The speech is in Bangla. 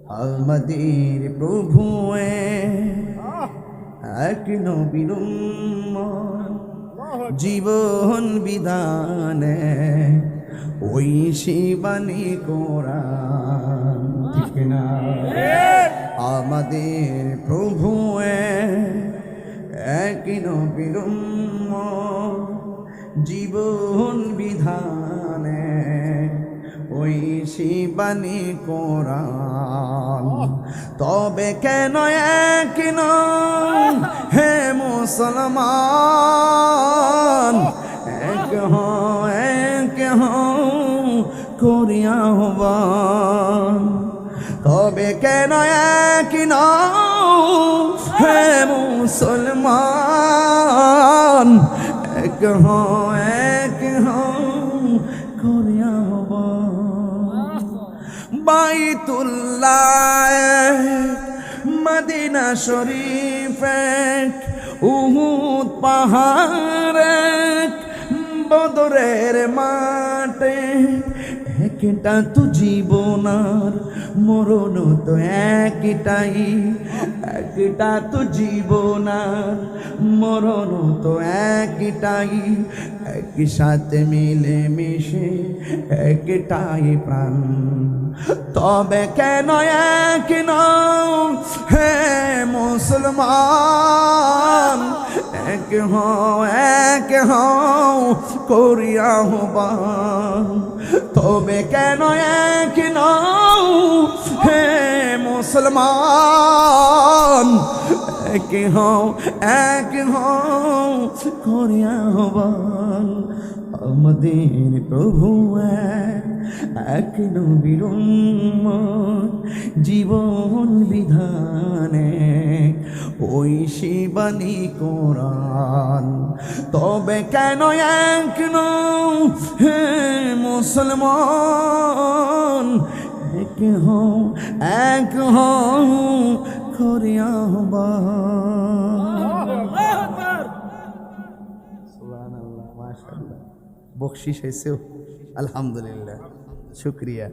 আমাদের প্রভু এক নবীর জীবন বিধানে ওই শিবানী কোরআন, ঠিক না? আমাদের প্রভু এক নবীর জীবন বিধানে ওই শিবানী কোরআন। তবে কেন এক হে মুসলমান, এক করিয়া আহ্বান। তবে কেন এক হে মুসলমান, এক করিয়া আহ্বান। বাইতুল্লাহ মদিনা শরীফ উহুদ পাহাড় বদরের মাঠে একটা তো জীবন আর মরণ তো একটাই, একটা তো জীবন আর মরণ তো একটাই, একই সাথে মিলে মিশে একটাই প্রাণ। তবে কেন এক হে মুসলমান, এক হও করিয়া আহ্বান। তবে কেন এক হে মুসলমান, এক হও করিয়া আহ্বান। আমাদের প্রভু এক নবীর জীবন বিধানে ওই শিবানী কোরআন। তবে কেন এক হে মুসলমান, এক হও করিয়া আহ্বান। সুবহানাল্লাহ, মাশাআল্লাহ, বকশিশ হয়েছে, আলহামদুলিল্লাহ, শুকরিয়া।